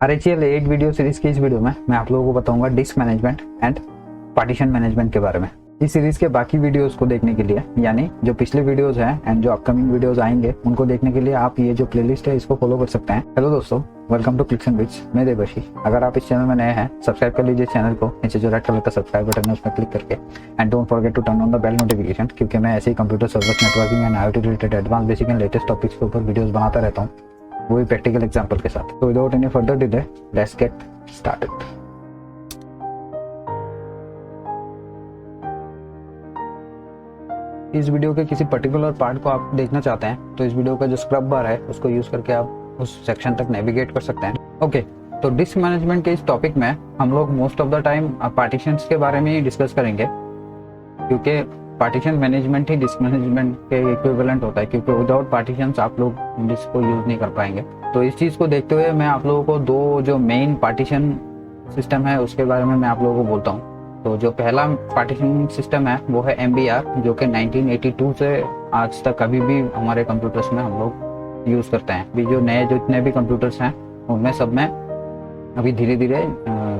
RHEL 8 video series की इस video में मैं आप लोगों को बताऊंगा disc management and partition management के बारे में। इस सीरीज के बाकी वीडियोस को देखने के लिए, यानी जो पिछले वीडियोस हैं एंड जो अपकमिंग वीडियोस आएंगे, उनको देखने के लिए आप ये जो प्लेलिस्ट है इसको फॉलो कर सकते हैं। हेलो दोस्तों, welcome to clicks and bits. मैं देवशी। अगर आप इस चैनल में नए हैं, सब्सक्राइब कर लीजिए चैनल को। नीचे जो रेड कलर का सब्सक्राइब बटन है उस पर क्लिक करके, and don't forget to turn on the bell notification, क्योंकि मैं ऐसे ही computer service, networking and IoT related advance basic and latest topics के ऊपर वीडियोस बनाता रहता हूँ, वो भी प्रैक्टिकल एग्जाम्पल के साथ। तो without any further delay, let's get started. इस वीडियो के किसी पर्टिकुलर पार्ट को आप देखना चाहते हैं तो इस वीडियो का जो स्क्रब बार है उसको यूज करके आप उस सेक्शन तक नेविगेट कर सकते हैं। ओके, तो डिस्क मैनेजमेंट के इस टॉपिक में हम लोग most of the time partitions के बारे में ही डिस्कस करेंगे, क्योंकि पार्टीशन मैनेजमेंट ही डिस्क मैनेजमेंट के इक्विवेलेंट होता है, क्योंकि विदाउट पार्टीशंस आप लोग डिस्क को यूज नहीं कर पाएंगे। तो इस चीज को देखते हुए मैं आप लोगों को दो जो मेन पार्टीशन सिस्टम है उसके बारे में मैं आप लोगों को बोलता हूँ। तो जो पहला पार्टीशन सिस्टम है वो है MBR, जो कि 1982 से आज तक अभी भी हमारे कंप्यूटर्स में हम लोग यूज करते हैं। अभी जो नए जितने भी कंप्यूटर्स हैं उनमें सब में अभी धीरे धीरे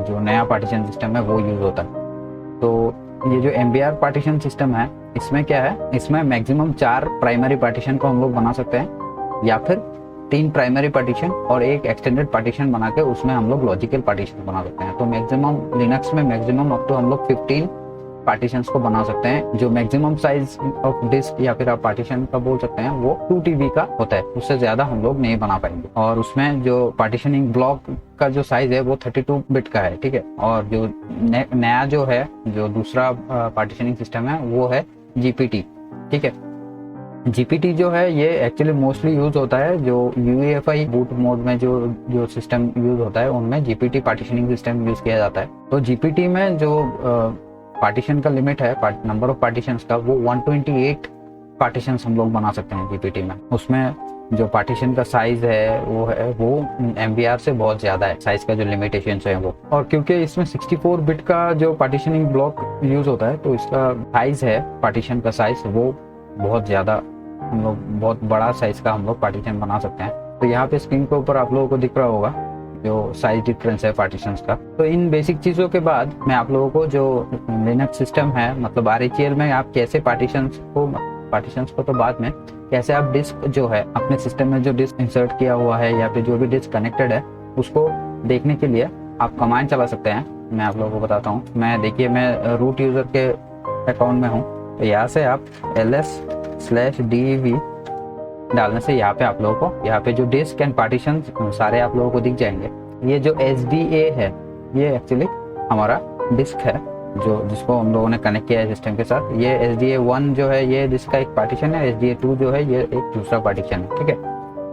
जो नया पार्टीशन सिस्टम है वो यूज होता है। तो ये जो MBR पार्टीशन सिस्टम है, इसमें क्या है, इसमें मैक्सिमम 4 प्राइमरी पार्टीशन को हम लोग बना सकते हैं, या फिर 3 प्राइमरी पार्टीशन और एक एक्सटेंडेड पार्टीशन बना के उसमें हम लोग लॉजिकल पार्टीशन बना सकते हैं। तो मैक्सिमम लिनक्स में मैक्सिमम अप टू हम लोग 15 पार्टीशंस को बना सकते हैं। जो मैक्सिमम साइज ऑफ डिस्क या फिर आप पार्टीशन का बोल सकते हैं वो 2 TB का होता है, उससे ज्यादा हम लोग नहीं बना पाएंगे। और उसमें जो पार्टीशनिंग ब्लॉक का जो साइज है वो 32 बिट का है, ठीक है। और जो नया जो है, जो दूसरा पार्टीशनिंग सिस्टम है वो है GPT, ठीक है। GPT जो है ये एक्चुअली मोस्टली यूज होता है जो UEFI बूट मोड में जो सिस्टम यूज होता है उनमें GPT पार्टीशनिंग सिस्टम यूज किया जाता है। तो GPT में जो पार्टीशन का लिमिट है, नंबर ऑफ पार्टीशंस का, वो 128 पार्टीशंस हम लोग बना सकते हैं GPT में। उसमें जो पार्टीशन का साइज है वो MBR से बहुत ज्यादा है, साइज का जो लिमिटेशन है वो। और क्योंकि इसमें 64 बिट का जो पार्टीशनिंग ब्लॉक यूज होता है तो इसका साइज है, पार्टीशन का साइज वो बहुत ज्यादा, हम लोग बहुत बड़ा साइज का हम लोग पार्टीशन बना सकते हैं। तो यहाँ पे स्क्रीन के ऊपर आप लोगों को दिख रहा होगा जो साइज डिफरेंस है पार्टीशंस का। तो इन बेसिक चीजों के बाद मैं आप लोगों को जो लिनक्स सिस्टम है, मतलब RHEL में आप कैसे पार्टीशंस को तो बाद में, कैसे आप डिस्क जो है अपने सिस्टम में जो डिस्क इंसर्ट किया हुआ है या फिर जो भी डिस्क कनेक्टेड है उसको देखने के लिए आप कमांड चला सकते हैं। मैं आप लोगों को बताता हूँ। मैं रूट यूजर के अकाउंट में हूँ, तो यहाँ से आप ls/dev डालने से यहाँ पे आप लोगों को, यहाँ पे जो डिस्क एंड पार्टीशन सारे आप लोगों को दिख जाएंगे। ये जो SDA है ये एक्चुअली हमारा डिस्क है जिसको हम लोगों ने कनेक्ट किया है सिस्टम के साथ। ये SDA1 जो है ये डिस्क का एक पार्टीशन है, SDA2 जो है ये एक दूसरा पार्टीशन है, ठीक है।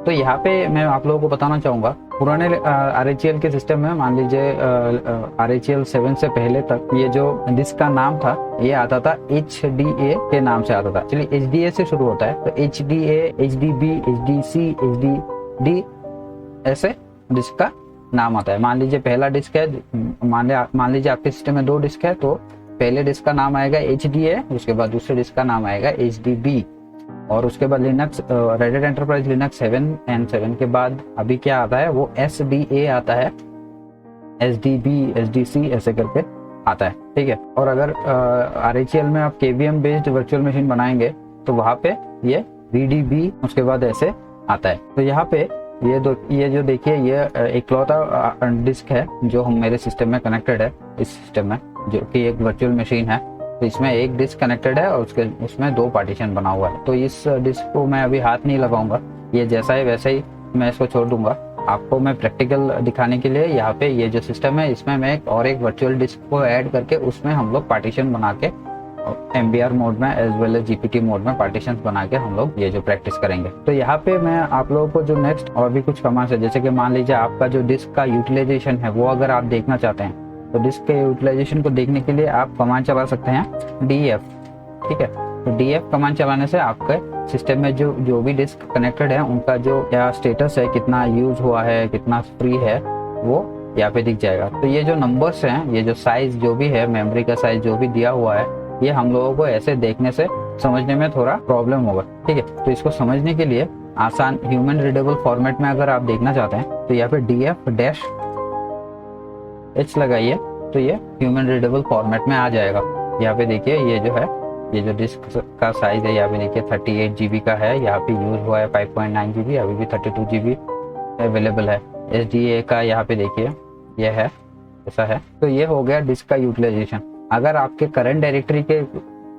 तो यहाँ पे मैं आप लोगों को बताना चाहूंगा, पुराने RHEL के सिस्टम में मान लीजिए RHEL 7 से पहले तक ये जो डिस्क का नाम था ये आता था HDA के नाम से आता था। चलिए HDA से शुरू होता है, तो HDA, HDB, HDC, HDD ऐसे डिस्क का नाम आता है। मान लीजिए पहला डिस्क है, मान लीजिए आपके सिस्टम में 2 डिस्क है, तो पहले डिस्क का नाम आएगा HDA, उसके बाद दूसरे डिस्क का नाम आएगा HDB, और उसके बाद Linux red hat enterprise Linux 7 and 7 के बाद अभी क्या आता है वो SDA आता है, SDB, SDC ऐसे करके आता है, ठीक है। और अगर RHEL में आप KVM बेस्ड वर्चुअल मशीन बनाएंगे तो वहां पे ये VDB उसके बाद ऐसे आता है। तो यहाँ पे ये जो देखिए ये इकलौता डिस्क है जो मेरे सिस्टम में कनेक्टेड है, इस सिस्टम में, जो कि एक वर्चुअल मशीन है। तो इसमें एक डिस्क कनेक्टेड है और उसमें 2 पार्टीशन बना हुआ है। तो इस डिस्क को मैं अभी हाथ नहीं लगाऊंगा, ये जैसा है वैसे ही मैं इसको छोड़ दूंगा। आपको मैं प्रैक्टिकल दिखाने के लिए यहाँ पे ये जो सिस्टम है इसमें मैं एक वर्चुअल डिस्क को ऐड करके उसमें हम लोग पार्टीशन बना के MBR मोड में as well as GPT mode में पार्टीशन बना के हम लोग ये जो प्रैक्टिस करेंगे। तो यहाँ पे मैं आप लोगों को जो नेक्स्ट और भी कुछ कमांड्स है, जैसे कि मान लीजिए आपका जो डिस्क का यूटिलाइजेशन है वो अगर आप देखना चाहते हैं तो डिस्क के यूटिलाइजेशन को देखने के लिए आप कमांड चला सकते हैं DF, ठीक है। तो DF कमांड चलाने से आपके सिस्टम में जो भी डिस्क कनेक्टेड है उनका जो क्या स्टेटस है, कितना यूज हुआ है, कितना फ्री है, वो यहाँ पे दिख जाएगा। तो ये जो नंबर्स हैं, ये जो साइज जो भी है, मेमोरी का साइज जो भी दिया हुआ है, ये हम लोगों को ऐसे देखने से समझने में थोड़ा प्रॉब्लम होगा, ठीक है। तो इसको समझने के लिए आसान ह्यूमन रीडेबल फॉर्मेट में अगर आप देखना चाहते हैं तो यहाँ पे DF H लगाइए तो ये ह्यूमन रीडेबल फॉर्मेट में आ जाएगा। यहाँ पे देखिए ये जो है, ये जो डिस्क का साइज है यहाँ पे देखिए 38 GB का है, यहाँ पे यूज हुआ है 5.9 GB, अभी भी 32 GB अवेलेबल है। SDA का यहाँ पे देखिए ये है, ऐसा है। तो ये हो गया डिस्क का यूटिलाइजेशन। अगर आपके करंट डायरेक्टरी के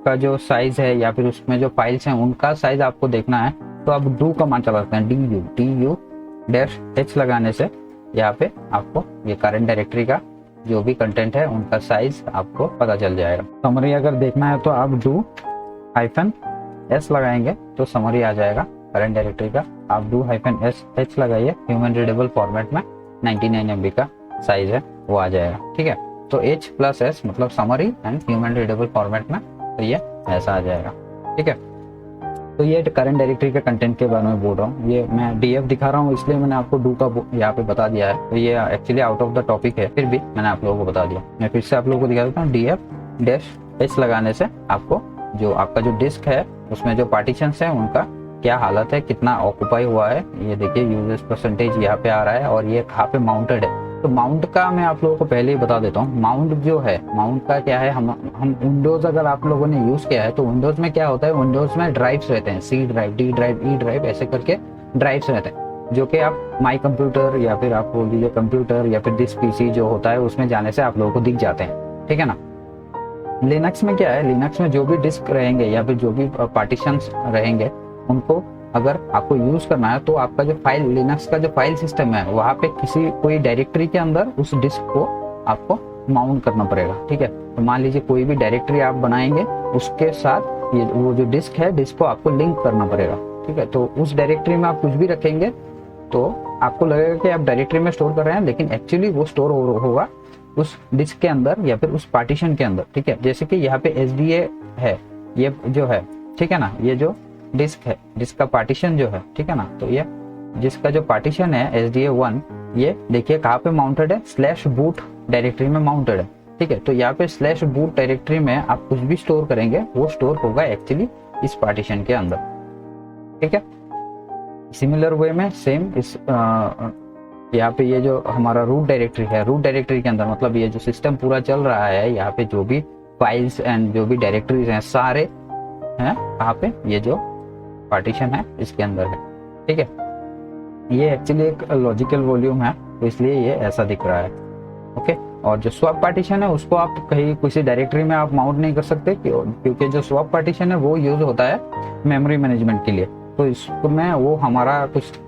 का जो साइज है या फिर उसमें जो फाइल्स हैं उनका साइज आपको देखना है तो आप डू कमांड चला सकते हैं। DU-H लगाने से यहाँ पे आपको ये करंट डायरेक्टरी का जो भी कंटेंट है उनका साइज आपको पता चल जाएगा। समरी अगर देखना है तो आप DU-S लगाएंगे तो समरी आ जाएगा करंट डायरेक्टरी का। आप DU-H लगाइए, ह्यूमन रीडेबल फॉर्मेट में 99 MB का साइज है वो आ जाएगा। ठीक है, तो H+S मतलब summary and human readable format में, तो ये ऐसा आ जाएगा। ठीक है, तो ये करंट डायरेक्टरी के कंटेंट के बारे में बोल रहा हूँ। ये मैं DF दिखा रहा हूँ इसलिए मैंने आपको डू का यहाँ पे बता दिया है। तो ये actually out of the topic है, फिर भी मैंने आप लोगों को बता दिया। मैं फिर से आप लोगों को दिखा देता हूँ। DF-H लगाने से आपको जो आपका जो डिस्क है उसमें जो पार्टीशंस है उनका क्या हालत है, कितना ऑक्यूपाई हुआ है, ये देखिए यूजेस परसेंटेज यहाँ पे आ रहा है और ये कहाँ पे माउंटेड है। तो माउंट का मैं आप लोगों को पहले ही बता देता हूँ। माउंट जो है, माउंट का क्या है, हम विंडोज अगर आप लोगों ने यूज किया है तो विंडोज में क्या होता है, विंडोज में ड्राइव्स रहते हैं, C drive, D drive, E drive, ऐसे करके ड्राइव्स रहते हैं जो कि आप माई कंप्यूटर या फिर आप बोल दीजिए कंप्यूटर या फिर दिस PC जो होता है उसमें जाने से आप लोगों को दिख जाते हैं। ठीक है ना। लिनक्स में क्या है, लिनक्स में जो भी डिस्क रहेंगे या फिर जो भी पार्टीशंस रहेंगे उनको अगर आपको यूज करना है तो आपका जो फाइल, लिनक्स का जो फाइल सिस्टम है वहां पे कोई डायरेक्टरी के अंदर उस डिस्क को आपको माउंट करना पड़ेगा। ठीक है, तो मान लीजिए कोई भी डायरेक्टरी आप बनाएंगे उसके साथ ये वो जो डिस्क है, डिस्क को आपको लिंक करना पड़ेगा। ठीक है, तो उस डायरेक्टरी में आप कुछ भी रखेंगे तो आपको लगेगा कि आप डायरेक्टरी में स्टोर कर रहे हैं, लेकिन एक्चुअली वो स्टोर होगा उस डिस्क के अंदर या फिर उस पार्टीशन के अंदर। ठीक है, जैसे कि यहाँ पे SDA है, ये जो है, ठीक है ना, ये जो डिस्क है, डिस्क का पार्टीशन जो है, ठीक है ना, तो ये जिसका जो पार्टीशन है SDA1, ये देखिए कहाँ पे माउंटेड है, /boot डायरेक्टरी में माउंटेड है। ठीक है, तो यहाँ पे /boot डायरेक्टरी में आप कुछ भी स्टोर करेंगे वो स्टोर होगा एक्चुअली इस पार्टीशन के अंदर। ठीक है, सिमिलर वे में सेम इस यहाँ पे ये जो हमारा रूट डायरेक्टरी है, रूट डायरेक्टरी के अंदर मतलब ये जो सिस्टम पूरा चल रहा है, यहाँ पे जो भी फाइल्स एंड जो भी डायरेक्टरीज हैं सारे हैं कहाँ पे, ये जो पार्टीशन है इसके अंदर है। ठीक है, ये एक्चुअली एक लॉजिकल वॉल्यूम है तो इसलिए ये ऐसा दिख रहा है। ओके, और जो स्वैप पार्टीशन है उसको आप कहीं किसी डायरेक्टरी में आप माउंट नहीं कर सकते क्योंकि जो स्वैप पार्टीशन है वो यूज होता है मेमोरी मैनेजमेंट के लिए। तो इसमें वो हमारा कुछ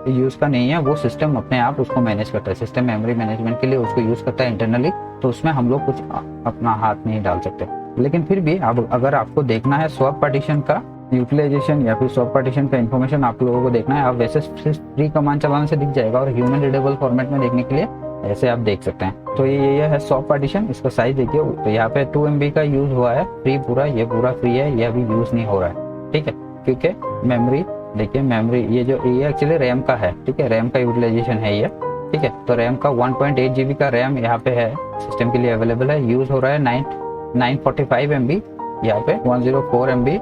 यूज का नहीं है, वो सिस्टम अपने आप उसको मैनेज करता है। सिस्टम मेमोरी मैनेजमेंट के लिए उसको यूज करता है इंटरनली, तो उसमें हम लोग कुछ अपना हाथ नहीं डाल सकते। लेकिन फिर भी अब अगर आपको देखना है स्वैप पार्टीशन का यूटिलाइजेशन या फिर स्वैप पार्टीशन का इन्फॉर्मेशन आप लोगों को देखना है, आप वैसे फ्री कमांड चलाने से दिख जाएगा और ह्यूमन रीडेबल फॉर्मेट में देखने के लिए ऐसे आप देख सकते हैं। तो ये है स्वैप पार्टीशन, इसका साइज देखिए, तो यहाँ पे 2 MB का यूज हुआ है, फ्री पूरा, ये पूरा फ्री है, ये अभी यूज नहीं हो रहा है। ठीक है, क्योंकि मेमोरी देखिए, मेमोरी ये जो ये एक्चुअली रैम का है। ठीक है, रैम का यूटिलाइजेशन है ये। ठीक है, तो रैम का 1.8 GB का रैम यहाँ पे है, सिस्टम के लिए अवेलेबल है, यूज हो रहा है 945 MB, यहाँ पे 104 MB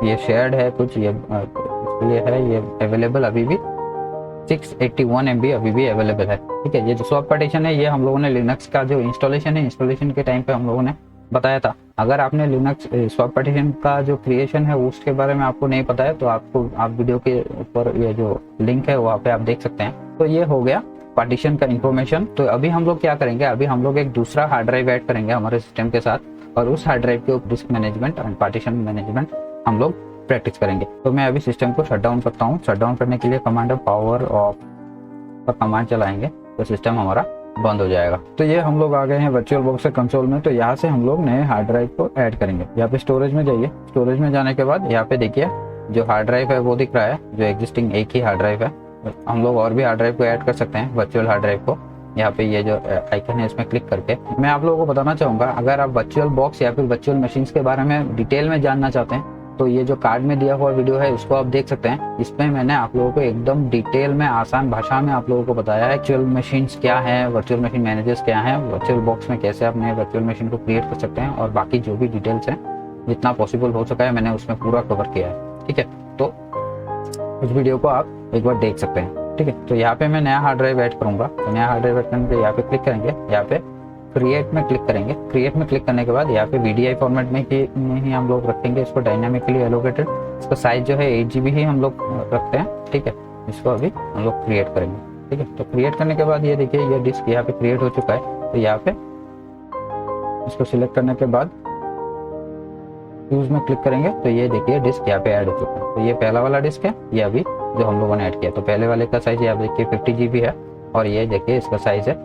ये शेयर्ड है, कुछ ये इसके लिए है, ये अवेलेबल अभी भी 681 MB अभी भी अवेलेबल है। ठीक है, ये जो स्वैप पार्टीशन है ये हम लोगों ने लिनक्स का जो इंस्टॉलेशन है, इंस्टॉलेशन के टाइम पे हम लोगों ने बताया था। अगर आपने लिनक्स स्वैप पार्टीशन का जो क्रिएशन है उसके बारे में आपको नहीं पता है तो आप वीडियो के ऊपर ये जो लिंक है वहाँ पे आप देख सकते हैं। तो ये हो गया पार्टीशन का इंफॉर्मेशन। तो अभी हम लोग क्या करेंगे, अभी हम लोग एक दूसरा हार्ड ड्राइव ऐड करेंगे हमारे सिस्टम के साथ और उस हार्ड ड्राइव के ऊपर disc management and partition management हम लोग प्रैक्टिस करेंगे। तो मैं अभी सिस्टम को शट डाउन करता हूँ। शट डाउन करने के लिए कमांड पावर ऑफ का कमांड चलाएंगे तो सिस्टम हमारा बंद हो जाएगा। तो ये हम लोग आ गए हैं वर्चुअल बॉक्स से कंसोल में। तो यहाँ से हम लोग नए हार्ड ड्राइव को ऐड करेंगे। यहाँ पे स्टोरेज में जाइए, स्टोरेज में जाने के बाद यहाँ पे देखिए जो हार्ड ड्राइव है वो दिख रहा है, जो एग्जिस्टिंग एक ही हार्ड ड्राइव है। हम लोग और भी हार्ड ड्राइव को ऐड कर सकते हैं, वर्चुअल हार्ड ड्राइव को। यहाँ पे ये जो आइकन है इसमें क्लिक करके मैं आप लोगों को बताना चाहूंगा, अगर आप वर्चुअल बॉक्स या फिर वर्चुअल मशीन्स के बारे में डिटेल में जानना चाहते हैं तो ये जो कार्ड में दिया हुआ वीडियो है उसको आप देख सकते हैं। इसमें मैंने आप लोगों को एकदम डिटेल में आसान भाषा में आप लोगों को बताया है वर्चुअल मशीन्स क्या है, वर्चुअल मशीन मैनेजर्स क्या है, वर्चुअल बॉक्स में कैसे आप नए वर्चुअल मशीन को क्रिएट कर सकते हैं और बाकी जो भी डिटेल्स हैं जितना पॉसिबल हो सका है मैंने उसमें पूरा कवर किया है। ठीक है, तो उस वीडियो को आप एक बार देख सकते हैं। ठीक है, तो यहाँ पे मैं नया हार्ड ड्राइव ऐड करूंगा। तो नया हार्ड ड्राइव ऐड करने के यहाँ पे क्लिक करेंगे, यहाँ पे क्रिएट में क्लिक करेंगे। क्रिएट में क्लिक करने के बाद यहाँ पे VDI फॉर्मेट में ही हम लोग रखेंगे इसको, डायनामिकली एलोकेटेड। इसका साइज जो है 8 GB ही हम लोग रखते हैं, ठीक है। इसको अभी हम लोग क्रिएट करेंगे, ठीक है। तो क्रिएट करने के बाद ये देखिए ये डिस्क यहाँ पे क्रिएट हो चुका है। तो यहाँ पे इसको सिलेक्ट करने के बाद यूज में क्लिक करेंगे तो ये देखिए डिस्क यहाँ पे ऐड हो चुका है। तो ये पहला वाला डिस्क है, ये अभी जो हम लोगों ने ऐड किया। तो पहले वाले का साइज यहाँ देखिए 50 GB है और ये देखिए इसका साइज है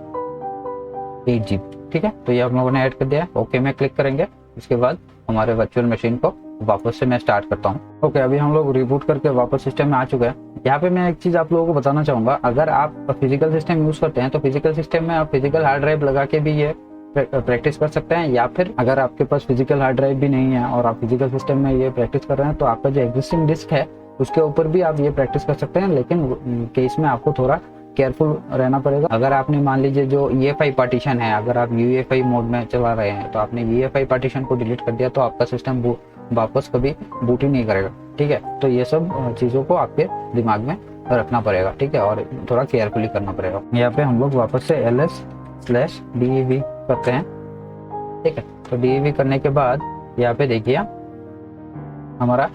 8 GB, ठीक है। तो ये हम लोगों ने ऐड कर दिया है। ओके में क्लिक करेंगे। इसके बाद हमारे वर्चुअल मशीन को वापस से मैं स्टार्ट करता हूँ। ओके, अभी हम लोग रिबूट करके वापस सिस्टम में आ चुके हैं। यहाँ पे मैं एक चीज आप लोगों को बताना चाहूंगा, अगर आप फिजिकल सिस्टम यूज करते हैं तो फिजिकल सिस्टम में आप फिजिकल हार्ड ड्राइव लगा के भी ये प्रैक्टिस कर सकते हैं, या फिर अगर आपके पास फिजिकल हार्ड ड्राइव भी नहीं है और आप फिजिकल सिस्टम में ये प्रैक्टिस कर रहे हैं तो आपका जो एग्जिस्टिंग डिस्क है उसके ऊपर भी आप ये प्रैक्टिस कर सकते हैं। लेकिन केस में आपको थोड़ा केयरफुल रहना पड़ेगा। अगर आपने मान लीजिए जो EFI पार्टीशन है, अगर आप UEFI मोड में चला रहे हैं तो आपने EFI पार्टीशन को डिलीट कर दिया तो आपका सिस्टम वापस कभी बूट ही नहीं करेगा, ठीक है। तो ये सब चीजों को आपके दिमाग में रखना पड़ेगा, ठीक है, और थोड़ा केयरफुली करना पड़ेगा। यहाँ पे हम लोग वापस से ls/dev करते हैं, ठीक है। तो dev करने के बाद यहाँ पे देखिए हमारा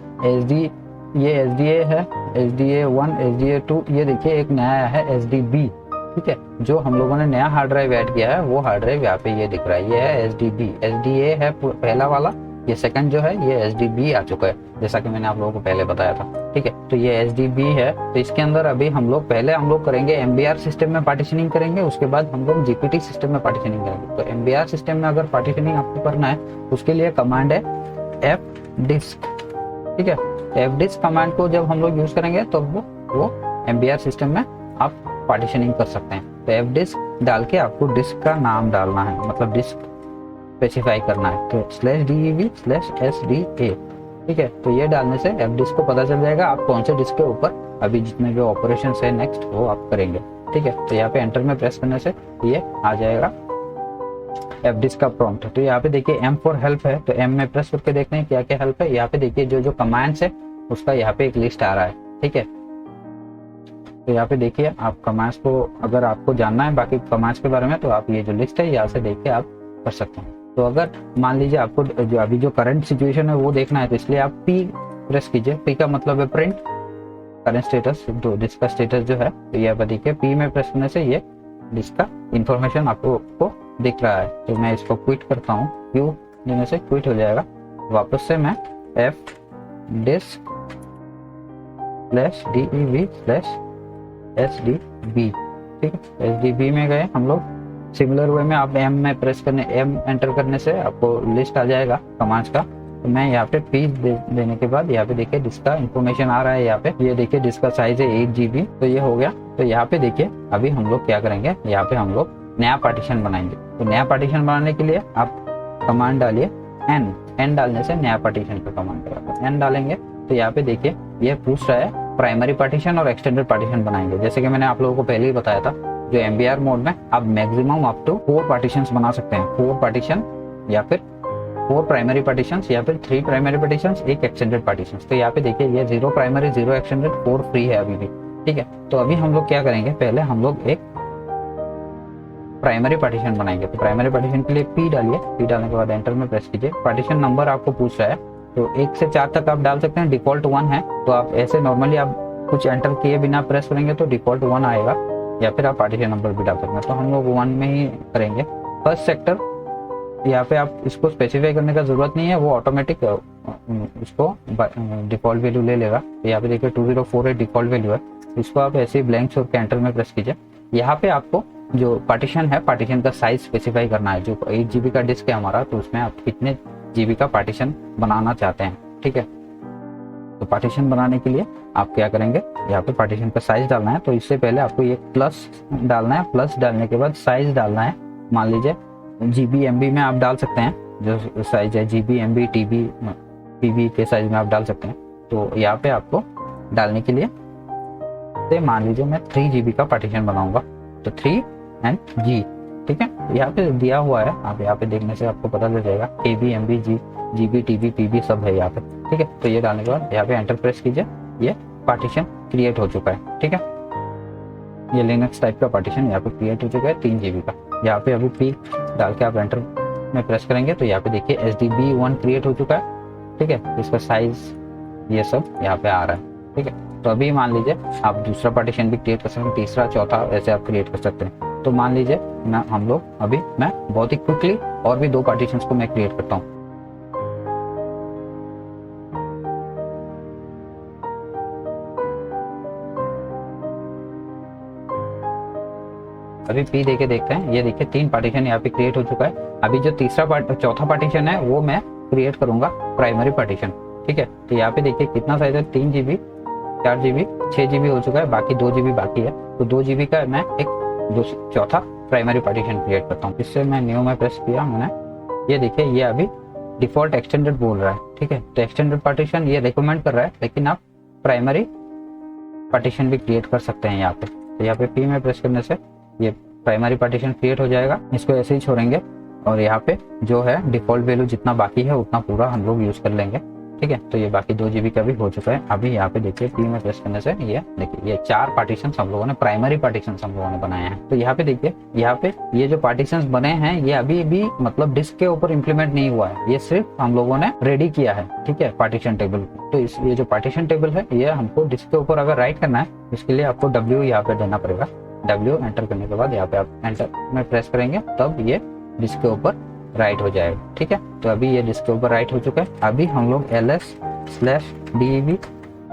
ये SDA है, SDA1, SDA2, ये देखिए एक नया आया है SDB, ठीक है। जो हम लोगों ने नया हार्ड ड्राइव ऐड किया है वो हार्ड ड्राइव यहाँ पे ये दिख रहा है, ये है SDB। SDA है पहला वाला, ये सेकंड जो है ये SDB आ चुका है, जैसा कि मैंने आप लोगों को पहले बताया था, ठीक है। तो ये SDB है। तो इसके अंदर अभी हम लोग करेंगे MBR सिस्टम में पार्टीशनिंग करेंगे, उसके बाद हम लोग GPT सिस्टम में पार्टीशनिंग करेंगे। तो MBR सिस्टम में अगर पार्टीशनिंग आपको करना है उसके लिए कमांड है fdisk, ठीक है। fdisk कमांड को जब हम लोग यूज करेंगे तो वो MBR सिस्टम में आप पार्टीशनिंग कर सकते हैं। तो fdisk डाल के आपको डिस्क का नाम डालना है, मतलब डिस्क स्पेसिफाई करना है। तो /dev/sda, ठीक है। तो ये डालने से fdisk को पता चल जाएगा आप कौन से डिस्क के ऊपर अभी जितने भी ऑपरेशन है नेक्स्ट वो आप करेंगे, ठीक है। तो यहाँ पे एंटर में प्रेस करने से ये आ जाएगा fdisk का प्रॉम्प्ट। तो यहाँ पे देखिए M फॉर हेल्प है, तो M में प्रेस करके देखते हैं क्या क्या हेल्प है। यहाँ पे देखिए जो कमांड्स है उसका यहाँ पे एक लिस्ट आ रहा है, ठीक है। तो यहाँ पे देखिए आप कमांड्स को अगर आपको जानना है बाकी कमांड्स के बारे में तो आप ये जो लिस्ट है यहाँ से देख के आप कर सकते हैं। तो अगर मान लीजिए आपको जो अभी जो करंट सिचुएशन है वो देखना है तो इसलिए आप P प्रेस कीजिए। P का मतलब है प्रिंट करंट स्टेटस, तो डिस्क का स्टेटस जो है। तो यहाँ पर देखिए P में प्रेस करने से ये डिस्क का इंफॉर्मेशन आपको दिख रहा है। तो मैं इसको क्विट करता हूँ, Q देने से क्विट हो जाएगा। वापस से मैं fdisk/dev/sdb, ठीक है। SDB में गए हम लोग। सिमिलर वे में आप M में प्रेस करने M एंटर करने से आपको लिस्ट आ जाएगा कमांड्स का। तो मैं यहाँ पे P देने के बाद यहाँ पे देखिए डिस्क का इंफॉर्मेशन आ रहा है। यहाँ पे ये देखिए डिस्क का साइज है 8 GB, तो ये हो गया। तो यहाँ पे देखिए अभी हम लोग क्या करेंगे, यहाँ पे हम लोग नया पार्टीशन बनाएंगे। तो नया पार्टीशन बनाने के लिए आप कमांड डालिए N डालने से नया पार्टीशन का कमांड करेगा। N डालेंगे तो यहाँ पे देखिए ये पूछ रहा है प्राइमरी पार्टीशन और एक्सटेंडेड पार्टीशन बनाएंगे। जैसे कि मैंने आप लोगों को पहले ही बताया था, जो MBR मोड में आप मैक्सिमम अप टू 4 पार्टीशंस बना सकते हैं। 4 पार्टीशन या फिर 4 प्राइमरी पार्टीशंस या फिर 3 प्राइमरी पार्टीशंस, एक एक्सटेंडेड पार्टीशंस। तो यहाँ पे देखिए ये 0 प्राइमरी 0 एक्सटेंडेड 4 फ्री है अभी भी, ठीक है। तो अभी हम लोग क्या करेंगे, पहले हम लोग एक प्राइमरी पार्टीशन बनाएंगे। तो प्राइमरी पार्टीशन के लिए P डालिए। P डालने के बाद एंटर में प्रेस कीजिए। पार्टीशन नंबर आपको पूछ रहा है तो 1 से 4 तक आप डाल सकते हैं, डिफॉल्ट 1 है। तो आप ऐसे नॉर्मली आप कुछ एंटर किए बिना प्रेस करेंगे तो डिफॉल्ट 1 आएगा, या फिर आप पार्टीशन नंबर भी डाल सकते हैं। तो हम लोग 1 में ही करेंगे। फर्स्ट सेक्टर यहाँ पे आप इसको स्पेसिफाई करने का जरूरत नहीं है, वो ऑटोमेटिक उसको डिफॉल्ट वैल्यू ले लेगा। तो यहाँ पे देखिए 2048 डिफॉल्ट वैल्यू है। इसको आप ऐसे ही ब्लैंक छोड़ के एंटर में प्रेस कीजिए। यहाँ पे आपको जो पार्टीशन है, पार्टीशन का साइज स्पेसिफाई करना है। जो 8 GB का डिस्क है हमारा, तो उसमें आप कितने GB का पार्टीशन बनाना चाहते हैं, ठीक है। तो पार्टीशन बनाने के लिए आप क्या करेंगे, यहाँ पे पार्टीशन का साइज डालना है। तो इससे पहले आपको ये प्लस डालना है। प्लस डालने के बाद साइज डालना है। मान लीजिए GB MB में आप डाल सकते हैं, जो साइज है GB MB TB PB के साइज में आप डाल सकते हैं। तो यहाँ पे आपको डालने के लिए मान लीजिए मैं 3 GB का पार्टीशन बनाऊंगा, तो 3 and G, ठीक है। यहाँ पे दिया हुआ है, आप यहाँ पे देखने से आपको पता चल जाएगा KB MB GB TB PB सब है यहाँ पे, ठीक है। तो ये डालने के बाद यहाँ पे एंटर प्रेस कीजिए। ये पार्टीशन क्रिएट हो चुका है, ठीक है। ये लिनक्स टाइप का पार्टीशन यहाँ पे क्रिएट हो चुका है 3 GB का। यहाँ पे अभी पी डाल के आप एंटर में प्रेस करेंगे तो यहाँ पे देखिए SDB1 क्रिएट हो चुका है। ठीक है, इसका साइज ये सब यहाँ पे आ रहा है। ठीक है, तो अभी मान लीजिए आप दूसरा पार्टीशन भी क्रिएट कर सकते हैं, तीसरा चौथा ऐसे आप क्रिएट कर सकते हैं। तो मान लीजिए मैं बहुत ही क्विकली और भी 2 पार्टीशंस को मैं क्रिएट करता हूँ। अभी पी देके देखते हैं, ये देखिए 3 पार्टीशन यहाँ पे क्रिएट हो चुका है। अभी जो चौथा पार्टीशन है वो मैं क्रिएट करूंगा प्राइमरी पार्टीशन। ठीक है, तो यहाँ पे देखिए कितना साइज है, 3 GB, 4 GB, 6 GB हो चुका है, बाकी 2 GB बाकी है। तो 2 GB का मैं एक चौथा प्राइमरी पार्टीशन क्रिएट करता हूँ। इससे मैं न्यू में प्रेस किया मैंने, ये देखिए ये अभी डिफॉल्ट एक्सटेंडेड बोल रहा है। ठीक है, तो एक्सटेंडेड पार्टीशन ये रिकमेंड कर रहा है, लेकिन आप प्राइमरी पार्टीशन भी क्रिएट कर सकते हैं यहाँ पे। तो यहाँ पे पी में प्रेस करने से ये प्राइमरी पार्टीशन क्रिएट हो जाएगा। इसको ऐसे ही छोड़ेंगे और यहाँ पे जो है डिफॉल्ट वैल्यू जितना बाकी है उतना पूरा हम लोग यूज कर लेंगे। ठीक है, तो ये बाकी 2 GB का भी हो चुका है। अभी यहाँ पे देखिए पी में प्रेस करने से ये देखिए ये 4 पार्टीशन हम लोगों ने प्राइमरी पार्टीशन हम लोगों ने बनाए हैं। तो यहाँ पे देखिए यहाँ पे ये जो पार्टीशन बने हैं ये अभी भी मतलब डिस्क के ऊपर इम्प्लीमेंट नहीं हुआ है, ये सिर्फ हम लोगों ने रेडी किया है। ठीक है, पार्टीशन टेबल। तो ये जो पार्टीशन टेबल है ये हमको डिस्क के ऊपर अगर राइट करना है इसके लिए आपको W यहाँ पे देना पड़ेगा। W एंटर करने के बाद यहाँ पे आप एंटर में प्रेस करेंगे तब ये डिस्क के ऊपर राइट हो जाएगा। ठीक है, तो अभी ये डिस्क के ऊपर राइट हो चुका है। अभी हम लोग ls/deb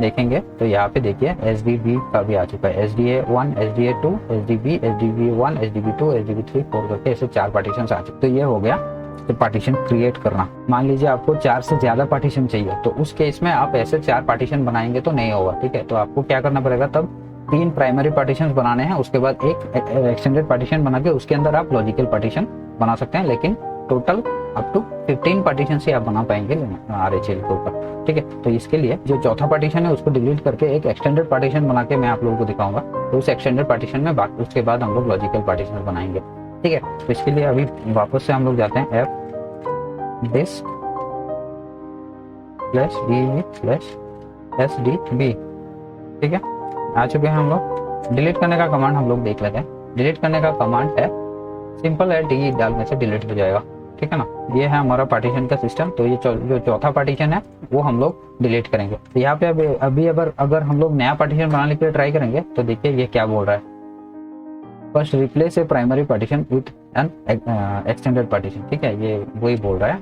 देखेंगे तो यहाँ पे देखिए SDB का भी आ चुका है, SDA1, SDA2, SDB, SDB1, SDB2, SDB3, 4 करके ऐसे 4 पार्टीशन आ चुके। तो ये हो गया तो पार्टीशन क्रिएट करना। मान लीजिए आपको 4 से ज्यादा पार्टीशन चाहिए तो उस केस में आप ऐसे 4 पार्टीशन बनाएंगे तो नहीं होगा। ठीक है, तो आपको क्या करना पड़ेगा, तब 3 प्राइमरी पार्टीशन बनाने हैं, उसके बाद एक एक्सटेंडेड पार्टीशन बना के उसके अंदर आप लॉजिकल पार्टीशन बना सकते हैं, लेकिन टोटल अप टू 15 पार्टीशन से आप बना पाएंगे RHL के ऊपर। ठीक है, तो इसके लिए जो चौथा पार्टीशन है उसको डिलीट करके एक एक्सटेंडेड पार्टीशन बना के मैं आप लोगों को दिखाऊंगा। तो उस एक्सटेंडेड पार्टीशन में उसके बाद हम लोग लॉजिकल पार्टीशन बनाएंगे। ठीक है, तो इसके लिए अभी वापस से हम लोग जाते हैं fdisk/deb/sdb। ठीक है, आ चुके हैं हम लोग। डिलीट करने का कमांड हम लोग देख लेते हैं। डिलीट करने का कमांड है सिंपल है, डी डालने से डिलीट हो जाएगा। ठीक है ना, ये है हमारा पार्टीशन का सिस्टम। तो ये जो चौथा पार्टीशन है वो हम लोग डिलीट करेंगे। तो यहाँ पे अभी अगर हम लोग नया पार्टीशन बनाने के लिए ट्राई करेंगे तो देखिए ये क्या बोल रहा है, first replace A primary partition with an extended partition. ठीक है, ये वही बोल रहा है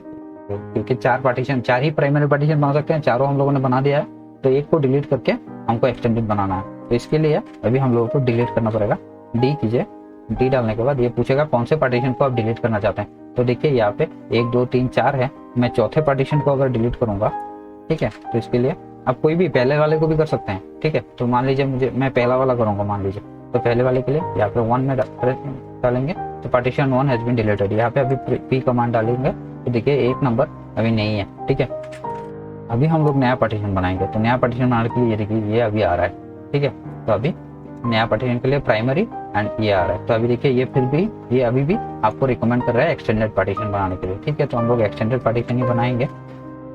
क्योंकि 4 ही प्राइमरी पार्टीशन बना सकते हैं, चारों हम लोगों ने बना दिया है, तो एक को डिलीट करके हमको एक्सटेंडेड बनाना है। तो इसके लिए अभी हम लोगों को डिलीट करना पड़ेगा। डी कीजिए, डी डालने के बाद ये पूछेगा कौन से पार्टीशन को आप डिलीट करना चाहते हैं। तो देखिए यहाँ पे 1 2 3 4 है, मैं चौथे पार्टीशन को अगर डिलीट करूंगा, ठीक है, तो इसके लिए आप कोई भी पहले वाले को भी कर सकते हैं। ठीक है, तो मान लीजिए मैं पहला वाला करूंगा मान लीजिए, तो पहले वाले के लिए यहाँ पे 1 में डालेंगे तो पार्टीशन 1 हैज बीन डिलीटेड। यहाँ पे अभी पी कमांड डालेंगे तो देखिए 1 नंबर अभी नहीं है। ठीक है, अभी हम लोग नया पार्टीशन बनाएंगे। तो नया पार्टीशन बनाने के लिए ये देखिए ये अभी आ रहा है। ठीक है, तो अभी नया पार्टीशन के लिए प्राइमरी एंड ये आ रहा है। तो अभी देखिए ये अभी भी आपको रिकमेंड कर रहा है एक्सटेंडेड पार्टीशन बनाने के लिए। ठीक है, तो हम लोग एक्सटेंडेड पार्टीशन ही बनाएंगे।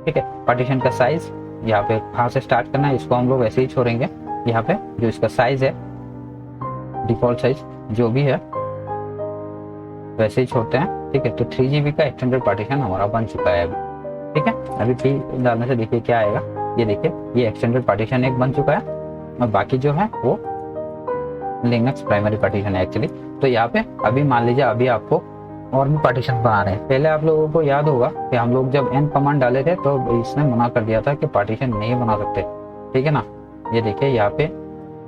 ठीक है, पार्टीशन का साइज यहाँ पे कहाँ से स्टार्ट करना है इसको हम लोग ऐसे ही छोड़ेंगे। यहाँ पे जो इसका साइज है डिफॉल्ट साइज जो भी है वैसे ही छोड़ते हैं। ठीक है, तो 3 GB का एक्सटेंडेड पार्टीशन हमारा बन चुका है अभी। ठीक है, अभी पी डालने से देखिए क्या आएगा, ये देखिए ये एक्सटेंडेड पार्टीशन एक बन चुका है और बाकी जो है वो लिनक्स प्राइमरी पार्टीशन है एक्चुअली। तो यहाँ पे अभी मान लीजिए अभी आपको और भी पार्टीशन बनाने हैं। पहले आप लोगों को याद होगा कि हम लोग जब n कमांड डाले थे तो इसने मना कर दिया था कि पार्टीशन नहीं बना सकते। ठीक है ना, ये देखिए यहाँ पे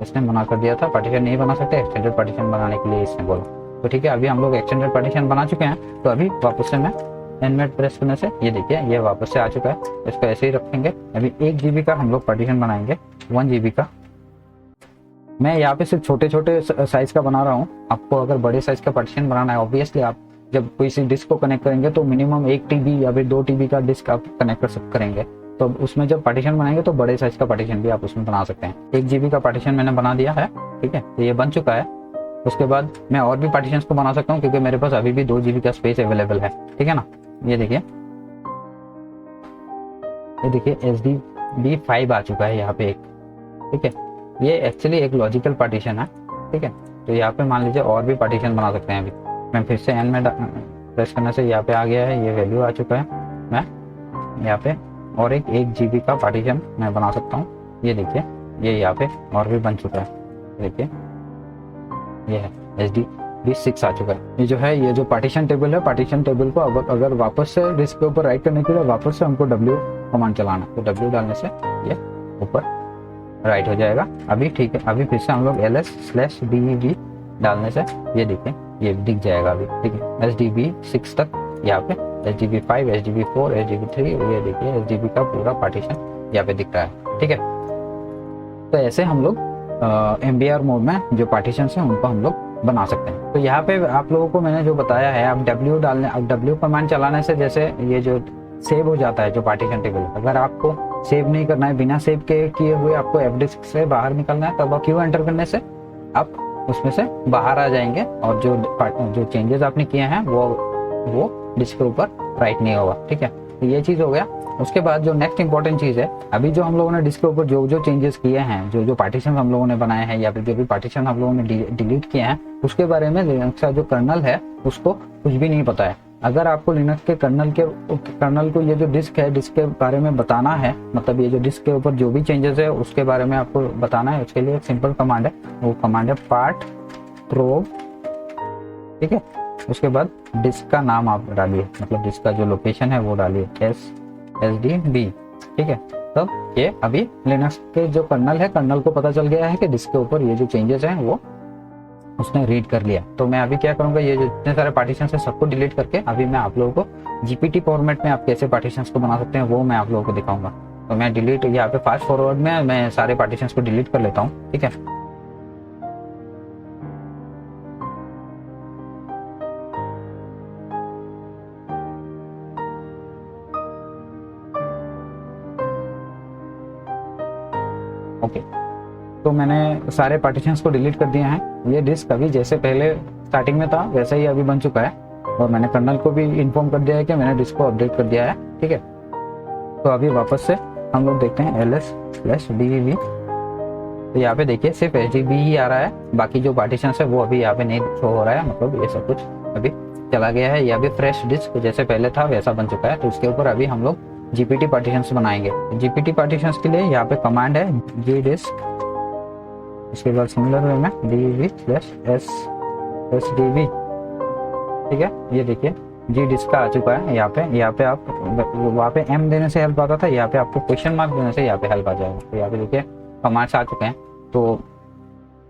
इसने मना कर दिया था पार्टीशन नहीं बना सकते, एक्सटेंडेड पार्टीशन बनाने के लिए इसने बोला। तो ठीक है, अभी हम लोग एक्सटेंडेड पार्टीशन बना चुके हैं। तो अभी वापस से मैं n प्रेस करने से ये देखिए ये वापस से आ चुका है। इसको ऐसे ही रखेंगे। अभी 1 GB का हम लोग पार्टीशन बनाएंगे, 1 GB का। मैं यहाँ पे सिर्फ छोटे छोटे साइज का बना रहा हूँ। आपको अगर बड़े साइज का पार्टीशन बनाना है, ऑब्वियसली आप जब कोई सी डिस्क को कनेक्ट करेंगे तो मिनिमम 1 TB या फिर 2 TB का डिस्क आप कनेक्ट करेंगे। तो उसमें जब पार्टीशन बनाएंगे तो बड़े साइज का पार्टीशन भी आप उसमें बना सकते हैं। 1 GB का पार्टीशन मैंने बना दिया है। ठीक है, तो ये बन चुका है। उसके बाद मैं और भी पार्टीशन को बना सकता हूँ क्योंकि मेरे पास अभी भी 2 GB का स्पेस अवेलेबल है। ठीक है ना, ये देखिए SDB5 आ चुका है यहाँ पे एक। ठीक है, ये एक्चुअली एक लॉजिकल पार्टीशन है। ठीक है, तो यहाँ पे मान लीजिए और भी पार्टीशन बना सकते हैं। अभी मैं फिर से एन में प्रेस करने से यहाँ पे आ गया है, ये वैल्यू आ चुका है। मैं यहाँ पे और एक 1 GB का पार्टीशन मैं बना सकता हूँ। ये देखिए ये यहाँ पे और भी बन चुका है। देखिए ये है HDB6 आ चुका है। ये जो है ये जो पार्टीशन टेबल है, पार्टीशन टेबल को अगर वापस से डिस्क के ऊपर राइट करने के लिए वापस से हमको W कमांड चलाना, तो W डालने से ये ऊपर राइट हो जाएगा। अभी ठीक है, अभी फिर से हम लोग ls/dev डालने से ये देखिए ये दिख जाएगा अभी। ठीक है, HDB6 तक यहाँ पे HDB5, HDB4, HDB3, ये देखिए HDB का पूरा पार्टीशन यहाँ पे दिख रहा है। ठीक है, तो ऐसे हम लोग MBR मोड में जो पार्टीशन है उनको हम लोग बना सकते हैं। तो यहाँ पे आप लोगों को मैंने जो बताया है, आप W डालने, अब W कमांड चलाने से जैसे ये जो सेव हो जाता है जो पार्टीशन टेबल, अगर आपको सेव नहीं करना है, बिना सेव के किए हुए आपको F डिस्क से बाहर निकलना है, तब आप Q एंटर करने से आप उसमें से बाहर आ जाएंगे और जो चेंजेस आपने किए हैं वो डिस्क के ऊपर राइट नहीं होगा। ठीक है, तो ये चीज हो गया। उसके बाद जो नेक्स्ट इंपॉर्टेंट चीज है, अभी जो हम लोगों ने डिस्क के ऊपर जो चेंजेस किए हैं, जो पार्टीशन हम लोगों ने बनाए हैं या फिर जो भी पार्टीशन हम लोगों ने डिलीट किए हैं, उसके बारे में लिनक्स का जो कर्नल है उसको कुछ भी नहीं पता है। अगर आपको लिनक्स के कर्नल को ये जो डिस्क है, डिस्क के बारे में बताना है, मतलब ये जो डिस्क के ऊपर जो भी चेंजेस है उसके बारे में आपको बताना है, उसके लिए एक सिंपल कमांड है, वो कमांड है part probe। ठीक है, उसके बाद डिस्क का नाम आप डालिए, मतलब डिस्क का जो लोकेशन है वो डालिए SDB। ठीक है, तब ये अभी लिनक्स के जो कर्नल है, कर्नल को पता चल गया है कि डिस्क के ऊपर ये जो चेंजेस हैं वो उसने रीड कर लिया। तो मैं अभी क्या करूंगा, ये जो इतने सारे पार्टीशन है सबको डिलीट करके अभी मैं आप लोगों को GPT फॉर्मेट में आप कैसे पार्टीशन को बना सकते हैं वो मैं आप लोगों को दिखाऊंगा। तो मैं डिलीट यहाँ पे फास्ट फॉरवर्ड में मैं सारे पार्टीशन को डिलीट कर लेता हूँ। ठीक है, ओके, तो मैंने सारे पार्टीशंस को डिलीट कर दिए हैं। ये डिस्क अभी जैसे पहले स्टार्टिंग में था वैसे ही अभी बन चुका है, और मैंने कर्नल को भी इन्फॉर्म कर दिया है कि मैंने डिस्क को अपडेट कर दिया है। ठीक है, तो अभी वापस से हम लोग देखते हैं ls/dev। तो यहाँ पे देखिए सिर्फ HDB ही आ रहा है, बाकी जो पार्टीशन है वो अभी यहाँ पे नहीं शो हो रहा है, मतलब ये सब कुछ अभी चला गया है। ये अभी फ्रेश डिस्क जैसे पहले था वैसा बन चुका है। तो इसके ऊपर अभी हम लोग GPT पार्टीशंस बनाएंगे। GPT पार्टीशंस के लिए यहाँ पे कमांड है gdisk, इसके बाद सिमिलर वे में dev/sdb। ठीक है, ये देखिए gdisk का आ चुका है। यहाँ पे आप वहाँ पे m देने से हेल्प आता था, यहाँ पे आपको क्वेश्चन मार्क देने से यहाँ पे हेल्प आ जाएगा। तो यहाँ पे देखिए कमांड्स आ चुके हैं, तो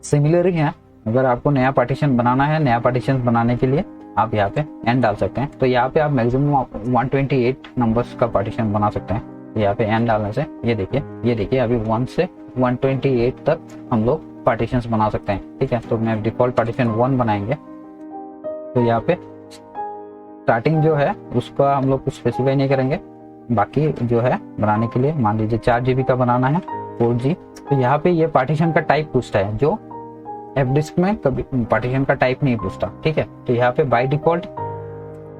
सिमिलर ही है। अगर आपको नया पार्टीशन बनाना है, नया पार्टीशन बनाने के लिए आप यहाँ पे n डाल सकते हैं। तो यहाँ पे आप मैक्सिमम 128 नंबर्स का पार्टीशन बना सकते हैं। तो यहाँ पे n डालने से ये देखिए अभी 1 से 128 तक हम लोग पार्टीशंस बना सकते हैं। ठीक है, तो मैं डिफॉल्ट पार्टीशन 1 बनाएंगे। तो यहाँ पे स्टार्टिंग जो है उसका हम लोग कुछ स्पेसिफाई नहीं करेंगे, बाकी जो है बनाने के लिए मान लीजिए 4 GB का बनाना है, 4G। तो यहाँ पे ये पार्टीशन का टाइप पूछता है, जो F डिस्क में कभी पार्टीशन का टाइप नहीं पूछता। ठीक है, तो यहाँ पे बाय डिफॉल्ट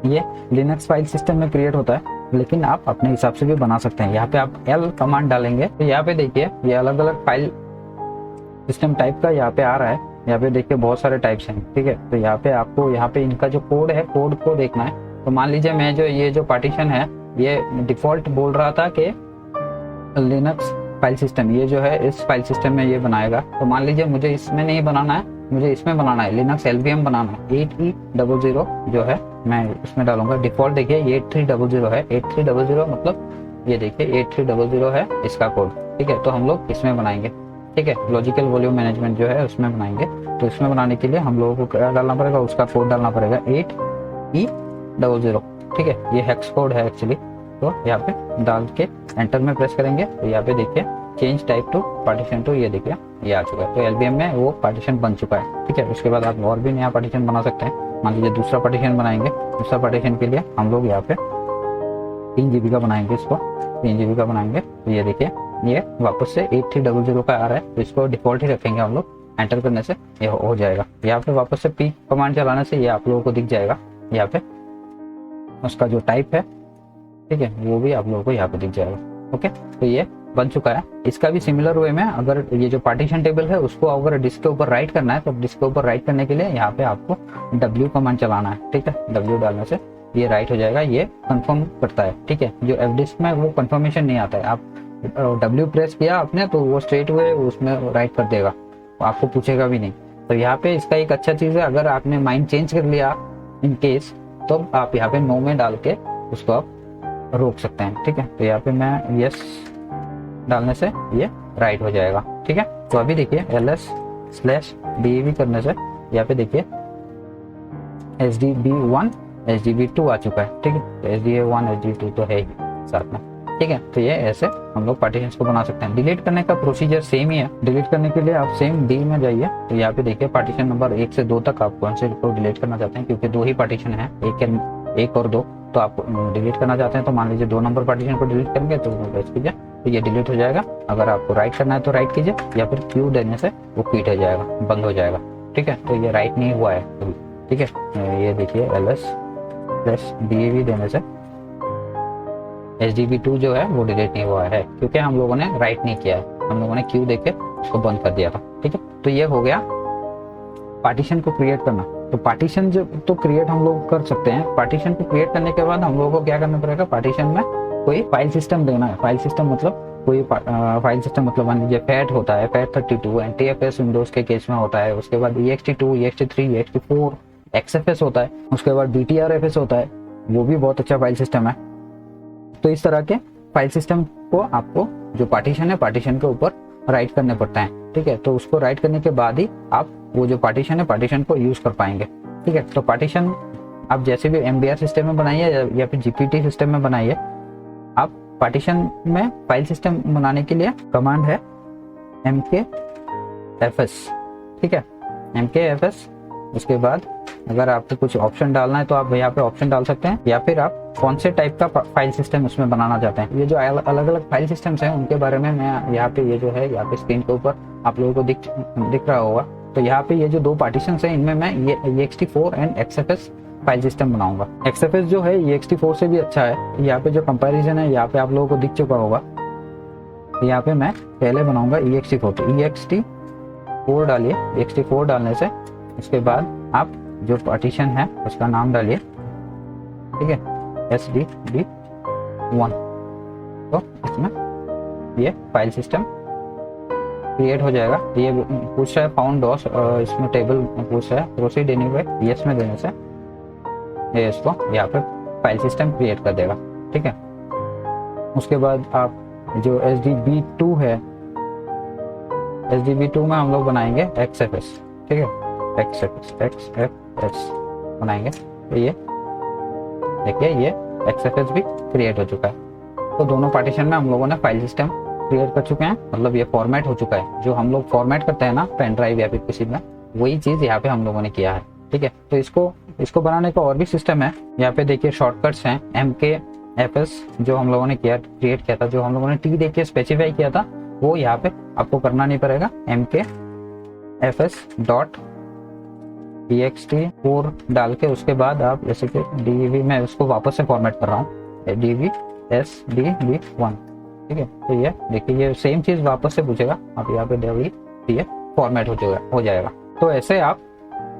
ये लिनक्स फाइल सिस्टम में क्रिएट होता है, लेकिन आप अपने हिसाब से भी बना सकते हैं। यहाँ पे आप L कमांड डालेंगे तो यहाँ पे देखिए ये अलग अलग फाइल सिस्टम टाइप का यहाँ पे आ रहा है। यहाँ पे देखिए बहुत सारे टाइप्स हैं। ठीक है, तो यहाँ पे आपको यहाँ पे इनका जो कोड है, कोड को देखना है। तो मान लीजिए मैं ये जो पार्टीशन है ये डिफॉल्ट बोल रहा था कि लिनक्स फाइल सिस्टम, ये जो है इस फाइल सिस्टम में ये बनाएगा। तो मान लीजिए मुझे इसमें नहीं बनाना है, मुझे इसमें बनाना है, लिनक्स LVM बनाना है। 8300 जो है मैं उसमें डालूंगा। डिफॉल्ट देखिए 8300 है, 8300 मतलब ये देखिए 8300 है इसका कोड। ठीक है, तो हम लोग इसमें बनाएंगे। ठीक है, लॉजिकल वॉल्यूम मैनेजमेंट जो है उसमें बनाएंगे। तो इसमें बनाने के लिए हम लोगों को क्या डालना पड़ेगा, उसका कोड डालना पड़ेगा 8E00। ठीक है, ये हेक्स कोड है एक्चुअली। तो यहाँ पे डाल के एंटर में प्रेस करेंगे तो यहाँ पे देखिए change type to partition two, ये देखिए ये आ चुका है। तो LVM में वो पार्टीशन बन चुका है। ठीक है, उसके बाद आप और भी नया पार्टीशन बना सकते हैं। मान लीजिए दूसरा पार्टीशन बनाएंगे। दूसरा पार्टीशन के लिए हम लोग यहाँ पे 3 GB का बनाएंगे, इसको 3 GB का बनाएंगे। तो ये देखिए ये वापस से 8300 का आ रहा है, तो इसको डिफॉल्ट ही रखेंगे हम लोग। एंटर करने से ये हो जाएगा। यहाँ पे वापस से P कमांड चलाने से ये आप लोगों को दिख जाएगा। यहाँ पे उसका जो टाइप है, ठीक है, वो भी आप लोगों को यहाँ पे दिख जाएगा। ओके, तो ये बन चुका है। इसका भी सिमिलर वे में अगर ये जो पार्टीशन टेबल है उसको अगर डिस्क के ऊपर राइट करना है तो डिस्क के ऊपर राइट करने के लिए यहाँ पे आपको W कमांड चलाना है, ठीक है। W डालने से ये राइट हो जाएगा, ये कंफर्म करता है, ठीक है। जो एफ डिस्क में वो कंफर्मेशन नहीं आता है, आप W प्रेस किया आपने तो वो स्ट्रेट हुए उसमें राइट कर देगा, आपको पूछेगा भी नहीं। तो यहाँ पे इसका एक अच्छा चीज है, अगर आपने माइंड चेंज कर लिया इन केस, तो आप यहाँ पे नो में डाल के उसको आप रोक सकते हैं, ठीक है। तो यहाँ पे मैं यस डालने से ये राइट हो जाएगा, ठीक है। तो अभी देखिए ls/dev करने से यहाँ पे देखिए SDB1 SDB2 आ चुका है, ठीक है। तो SDA1 SDB2 तो है ही साथ में, ठीक है। तो ये ऐसे हम लोग पार्टीशंस को बना सकते हैं। डिलीट करने का प्रोसीजर सेम ही है। डिलीट करने के लिए आप सेम डी में जाइए, तो यहाँ पे देखिए पार्टीशन नंबर 1 से 2 तक आप कौन से को डिलीट करना चाहते हैं, क्योंकि 2 ही पार्टीशन है, एक और 2, तो आप डिलीट करना चाहते हैं तो मान लीजिए 2 नंबर पार्टीशन को डिलीट करेंगे तो प्रेस कीजिए तो ये डिलीट हो जाएगा। अगर आपको राइट करना है तो राइट कीजिए, या फिर क्यू देने से वो क्विट हो जाएगा, बंद हो जाएगा, ठीक है। तो ये राइट नहीं हुआ है अभी, ठीक है। ये देखिए ls/dev देने से SDB2 जो है वो डिलीट नहीं हुआ है, क्योंकि हम लोगों ने राइट नहीं किया है, हम लोगों ने क्यू देके उसको बंद कर दिया था, ठीक है। तो ये हो गया पार्टीशन को क्रिएट करना। तो पार्टीशन जो तो क्रिएट हम लोग कर सकते हैं। पार्टीशन को क्रिएट करने के बाद हम लोगों को क्या करना पड़ेगा, पार्टीशन में कोई फाइल सिस्टम देना है। फाइल सिस्टम मतलब कोई फाइल सिस्टम मतलब मान लीजिए फैट होता है, FAT32 NTFS विंडोज के केस में होता है, उसके बाद ext2 ext3 ext4 XFS होता है, उसके बाद BTRFS होता है, वो भी बहुत अच्छा फाइल सिस्टम है। तो इस तरह के फाइल सिस्टम को आपको जो पार्टीशन है पार्टीशन के ऊपर राइट करने पड़ते हैं, ठीक है। तो उसको राइट करने के बाद ही आप वो जो पार्टीशन है पार्टीशन को यूज कर पाएंगे, ठीक है। तो पार्टीशन आप जैसे भी MBR सिस्टम में बनाइए या फिर GPT सिस्टम में बनाइए, आप पार्टीशन में फाइल सिस्टम बनाने के लिए कमांड है MKFS, ठीक है, MKFS। उसके बाद अगर आपको कुछ ऑप्शन डालना है तो आप यहाँ पे ऑप्शन डाल सकते हैं, या फिर आप कौन से टाइप का फाइल सिस्टम उसमें बनाना चाहते हैं। ये जो अलग अलग फाइल सिस्टम्स हैं उनके बारे में मैं यहाँ पे ये जो है यहाँ पे स्क्रीन के ऊपर आप लोगों को दिख रहा होगा। तो यहाँ पे ये जो 2 पार्टीशन है इनमें मैं ये ext4 and XFS file system बनाऊंगा। XFS जो है ext4 से भी अच्छा है। यहाँ पे जो कंपैरिजन है यहाँ पे आप लोगों को दिख चुका होगा। यहाँ पे मैं पहले बनाऊंगा ext4, तो ext4 डालिए। ext4 डालने से उसके बाद आप जो पार्टीशन है उसका नाम डालिए, ठीक है, SDB1। तो इसमें ये फाइल सिस्टम क्रिएट हो जाएगा। ये पूछ रहा है फाउंड डॉस, इसमें टेबल पूछ रहा है, प्रोसीड एनीवे यस में देने से ये इसको यहाँ पे फाइल सिस्टम क्रिएट कर देगा, ठीक है। उसके बाद आप जो SDB2 है, SDB2 में हम लोग बनाएंगे XFS, ठीक है, XFS बनाएंगे। तो ये देखिए ये XFS भी क्रिएट हो चुका है। तो दोनों पार्टीशन में हम लोगों ने फाइल सिस्टम क्रिएट कर चुके हैं, मतलब ये फॉर्मेट हो चुका है। जो हम लोग फॉर्मेट करते हैं ना पेन ड्राइव या फिर किसी में, वही चीज यहाँ पे हम लोगों ने किया है, ठीक है। तो इसको बनाने का और भी सिस्टम है। यहाँ पे देखिए शॉर्टकट्स हैं MKFS जो हम लोगों ने क्रिएट किया था, जो हम लोगों ने T देख के स्पेसिफाई किया था, वो यहाँ पे आपको करना नहीं पड़ेगा। MKFS.txt4 डाल के उसके बाद आप जैसे कि DV में उसको वापस से फॉर्मेट कर रहा हूँ, DV/SDB1, ठीक है। तो ये देखिए ये सेम चीज वापस से पूछेगा, आप यहाँ पे डालिए, ये फॉर्मेट हो जाएगा। तो ऐसे आप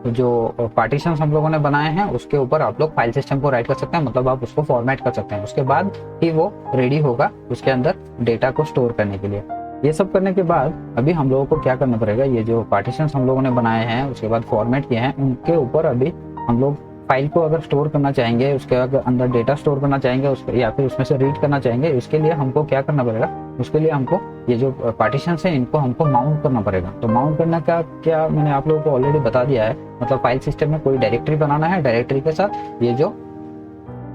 जो पार्टीशंस हम लोगों ने बनाए हैं उसके ऊपर आप लोग फाइल सिस्टम को राइट कर सकते हैं, मतलब आप उसको फॉर्मेट कर सकते हैं। उसके बाद ही वो रेडी होगा उसके अंदर डेटा को स्टोर करने के लिए। ये सब करने के बाद अभी हम लोगों को क्या करना पड़ेगा, ये जो पार्टीशंस हम लोगों ने बनाए हैं उसके बाद फॉर्मेट किए हैं, उनके ऊपर अभी हम लोग फाइल को अगर स्टोर करना चाहेंगे, उसके अंदर डेटा स्टोर करना चाहेंगे उसके, या फिर उसमें से रीड करना चाहेंगे, उसके लिए हमको क्या करना पड़ेगा, उसके लिए हमको ये जो पार्टीशंस हैं इनको हमको माउंट करना पड़ेगा। तो माउंट करना का क्या मैंने आप लोगों को ऑलरेडी बता दिया है, मतलब फाइल सिस्टम में कोई डायरेक्टरी बनाना है, डायरेक्टरी के साथ ये जो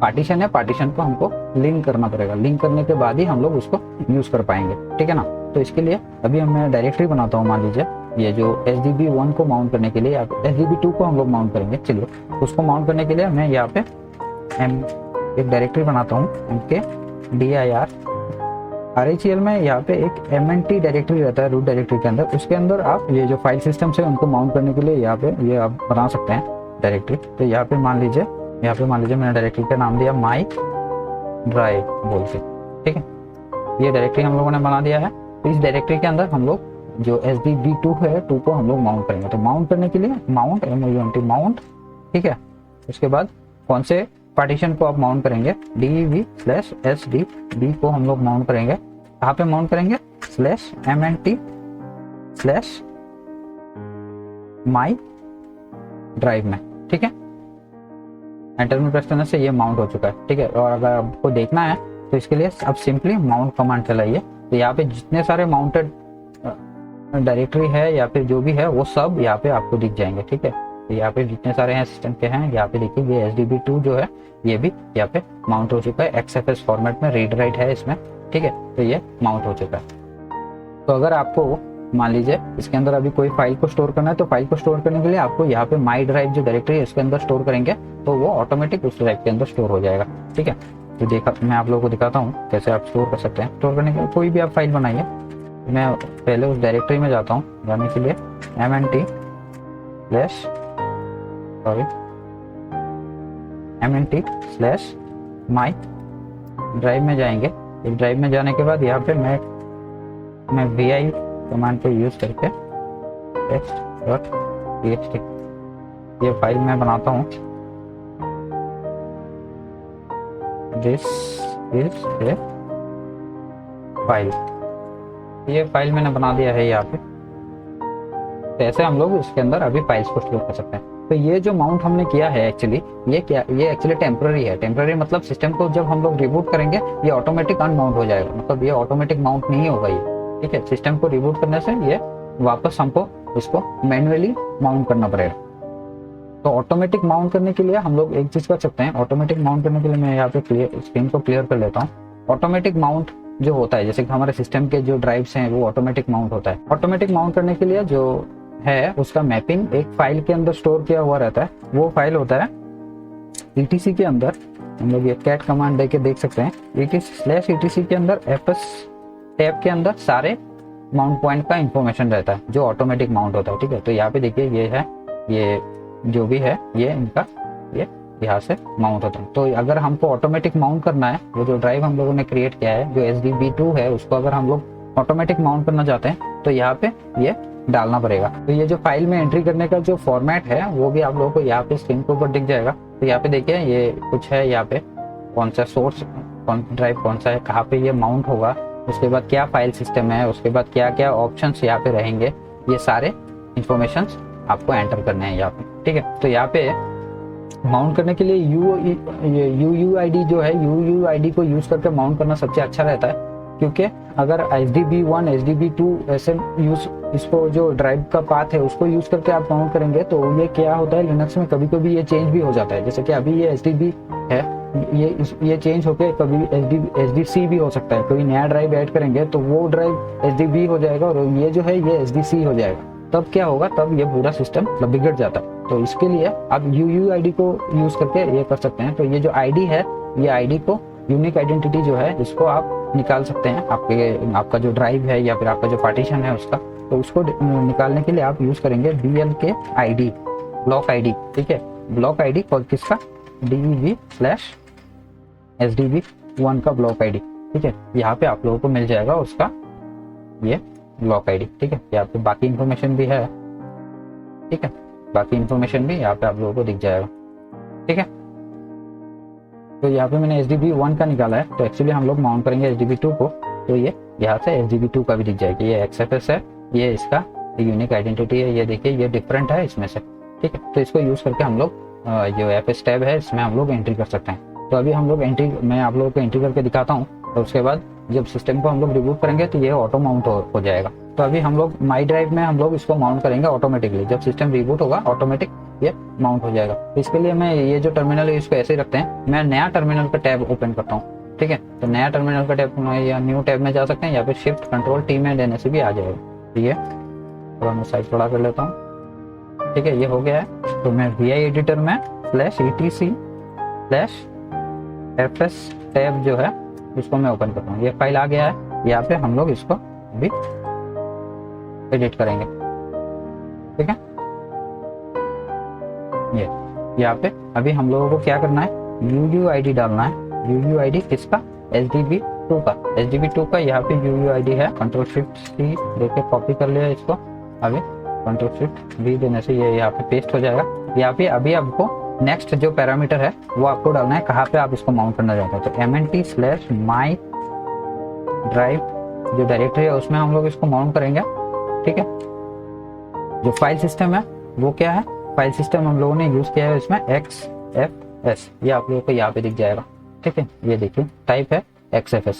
पार्टीशन है पार्टीशन को हमको लिंक करना पड़ेगा। लिंक करने के बाद ही हम लोग उसको यूज कर पाएंगे, ठीक है ना। तो इसके लिए अभी मैं डायरेक्टरी बनाता हूँ। मान लीजिए ये जो SDB1 को माउंट करने के लिए, या SDB2 को हम लोग माउंट करेंगे, चलिए उसको माउंट करने के लिए मैं यहाँ पे एक डायरेक्टरी बनाता हूँ MKDIR RHEL में। यहाँ पे एक MNT डायरेक्टरी रहता है रूट डायरेक्टरी के अंदर, उसके अंदर आप ये जो फाइल सिस्टम है उनको माउंट करने के लिए यहाँ पे ये आप बना सकते हैं डायरेक्टरी। तो यहाँ पे मान लीजिए मैंने डायरेक्टरी का नाम दिया माई ड्राइव बोल के, ठीक है। ये डायरेक्टरी हम लोगों ने बना दिया है। तो इस डायरेक्टरी के अंदर हम लोग जो SDB2 है 2 को हम लोग माउंट करेंगे। तो माउंट करने के लिए माउंट माउंट, ठीक है। उसके बाद कौन से पार्टीशन को आप माउंट करेंगे, DEV/SDB को हम लोग माउंट करेंगे। कहाँ पे माउंट करेंगे, /MNT/my ड्राइव में, ठीक है। एंटर में प्रेस करने से ये माउंट हो चुका है, ठीक है। और अगर आपको देखना है तो इसके लिए आप सिंपली माउंट कमांड चलाइए। तो यहाँ पे जितने सारे माउंटेड डायरेक्टरी है या फिर जो भी है वो सब यहाँ पे आपको दिख जाएंगे, ठीक है। तो यहाँ पे जितने सारे हैं सिस्टम के हैं, यहाँ पे देखिए ये SDB2 जो है ये भी यहाँ पे माउंट हो चुका है। XFS फॉर्मेट में रीड राइट है इसमें, ठीक है। तो ये माउंट हो चुका है। तो अगर आपको मान लीजिए इसके अंदर अभी कोई फाइल को स्टोर करना है, तो फाइल को स्टोर करने के लिए आपको यहाँ पे माई ड्राइव जो डायरेक्टरी है इसके अंदर स्टोर करेंगे तो वो ऑटोमेटिक उस ड्राइव के अंदर स्टोर हो जाएगा, ठीक है। तो मैं आप लोगों को दिखाता हूँ कैसे आप स्टोर कर सकते हैं। स्टोर करने के लिए कोई भी आप फाइल बनाइए। मैं पहले उस डायरेक्टरी में जाता हूँ, जाने के लिए MNT/my ड्राइव में जाएंगे। इस ड्राइव में जाने के बाद यहाँ पे मैं vi कमांड को यूज करके text.txt ये फाइल मैं बनाता हूँ। दिस इज ए फाइल, ये फाइल मैंने बना दिया है यहाँ पे। तो ऐसे हम लोग इसके अंदर अभी फाइल्स को स्टोर कर सकते हैं। तो ये जो माउंट हमने किया है एक्चुअली ये एक्चुअली टेम्पररी है। टेम्पररी मतलब सिस्टम को जब हम लोग रिबूट करेंगे ये ऑटोमेटिक अनमाउंट हो जाएगा, मतलब ये ऑटोमेटिक माउंट नहीं होगा ये, ठीक है। सिस्टम को रिबूट करने से ये वापस हमको इसको मैन्युअली माउंट करना पड़ेगा। तो ऑटोमेटिक माउंट करने के लिए हम लोग एक चीज कर सकते हैं। ऑटोमेटिक माउंट करने के लिए मैं यहाँ पे स्क्रीन को क्लियर कर लेता हूँ। ऑटोमेटिक माउंट जो होता है, जैसे कि हमारे सिस्टम के जो ड्राइव्स हैं वो ऑटोमेटिक माउंट होता है। ऑटोमेटिक माउंट करने के लिए जो है उसका मैपिंग एक फाइल के अंदर स्टोर किया हुआ रहता है। वो फाइल होता है etc के अंदर। हम लोग ये कैट कमांड देके देख सकते हैं। etc के अंदर fs टैब के अंदर सारे माउंट पॉइंट का इंफॉर्मेशन रहता है जो ऑटोमेटिक माउंट होता है, ठीक है। तो यहाँ पे देखिए ये है, ये जो भी है ये इनका ये यहाँ से माउंट होता है। तो अगर हमको ऑटोमेटिक माउंट करना है, वो जो ड्राइव हम लोगों ने क्रिएट किया है जो SDB2 है उसको अगर हम लोग ऑटोमेटिक माउंट करना चाहते हैं तो यहाँ पे ये डालना पड़ेगा। तो ये जो फाइल में एंट्री करने का जो फॉर्मेट है वो भी आप लोगों को यहाँ पे स्क्रीन के ऊपर दिख जाएगा। तो यहाँ पे देखिए ये कुछ है, यहाँ पे कौन सा सोर्स ड्राइव कौन सा है, कहाँ पे ये माउंट होगा, उसके बाद क्या फाइल सिस्टम है, उसके बाद क्या क्या ऑप्शंस यहाँ पे रहेंगे, ये सारे इंफॉर्मेशन आपको एंटर करने हैं यहाँ पे, ठीक है। तो यहाँ पे माउंट करने के लिए UUID जो है, UUID को यूज करके माउंट करना सबसे अच्छा रहता है, क्योंकि अगर SDB1 SDB2 ऐसे यूज इसको जो ड्राइव का पाथ है उसको यूज करके आप माउंट करेंगे तो ये क्या होता है लिनक्स में कभी कभी ये चेंज भी हो जाता है। जैसे कि अभी ये SDB है, ये चेंज होकर कभी SDC भी हो सकता है। कोई नया ड्राइव ऐड करेंगे तो वो ड्राइव SDB हो जाएगा और ये जो है ये SDC हो जाएगा। तब क्या होगा, तब ये पूरा सिस्टम बिगड़ जाता है। तो इसके लिए आप UUID को यूज करके ये कर सकते हैं। तो ये जो ID है, ये ID को यूनिक आइडेंटिटी जो है इसको आप निकाल सकते हैं। आपका जो ड्राइव है या फिर आपका जो पार्टीशन है उसका, तो उसको निकालने के लिए आप यूज करेंगे BLK ID ब्लॉक ID, ठीक है। ब्लॉक ID और किसका, DEV/SDB1 का ब्लॉक ID, ठीक है। यहाँ पे आप लोगों को मिल जाएगा उसका ये ब्लॉक ID, ठीक है। यहाँ पे बाकी इंफॉर्मेशन भी है, ठीक है। बाकी इंफॉर्मेशन भी यहाँ पे आप लोगों को दिख जाएगा, ठीक है। तो यहाँ पे मैंने SDB1 का निकाला है। तो एक्चुअली हम लोग माउंट करेंगे SDB2 को, तो ये यहाँ से SDB2 का भी दिख जाएगी। ये XFS है, ये इसका यूनिक आइडेंटिटी है, ये देखिए ये डिफरेंट है इसमें से, ठीक है। तो इसको यूज करके हम लोग जो FS टैब है इसमें हम लोग एंट्री कर सकते हैं। तो अभी हम लोग मैं आप लोगों को एंट्री करके दिखाता हूँ। तो उसके बाद जब सिस्टम को हम लोग रिबूट करेंगे तो ये ऑटो माउंट हो जाएगा। तो अभी हम लोग माई ड्राइव में हम लोग इसको माउंट करेंगे ऑटोमेटिकली। जब सिस्टम रिबूट होगा ऑटोमेटिक ये माउंट हो जाएगा। तो इसके लिए मैं ये जो टर्मिनल है इसको ऐसे ही रखते हैं। मैं नया टर्मिनल का टैब ओपन करता हूँ, ठीक है। तो नया टर्मिनल का टैब या न्यू टैब में जा सकते हैं या फिर शिफ्ट कंट्रोल T में देने से भी आ जाएगा, ठीक है। थोड़ा मैं साइज बड़ा कर लेता हूँ, ठीक है। ये हो गया है। तो मैं VI एडिटर में /etc/fs टैब जो है इसको मैं ओपन करता हूँ। ये फाइल आ गया है। यहाँ पे हम लोग इसको अभी एडिट करेंगे, ठीक है। ये यहाँ पे अभी हम लोगों को क्या करना है, UUID डालना है। UUID किसका, 2 का, HDB2 का यहाँ पे UUID है। कंट्रोल शिफ्ट C देके कॉपी कर लिया इसको, अभी कंट्रोल शिफ्ट V देने से ये यहाँ पे पेस्ट हो जाएगा। यहाँ पे अभी आपको नेक्स्ट जो पैरामीटर है वो आपको डालना है, कहाँ पे आप इसको माउंट करना चाहते हैं। तो MNT/my ड्राइव जो डायरेक्टरी है उसमें हम लोग इसको माउंट करेंगे, ठीक है। जो फाइल सिस्टम है वो क्या है, फाइल सिस्टम हम लोगों ने यूज किया है इसमें XFS, ये आप लोगों को यहाँ पे दिख जाएगा, ठीक है। ये देखिए टाइप है XFS,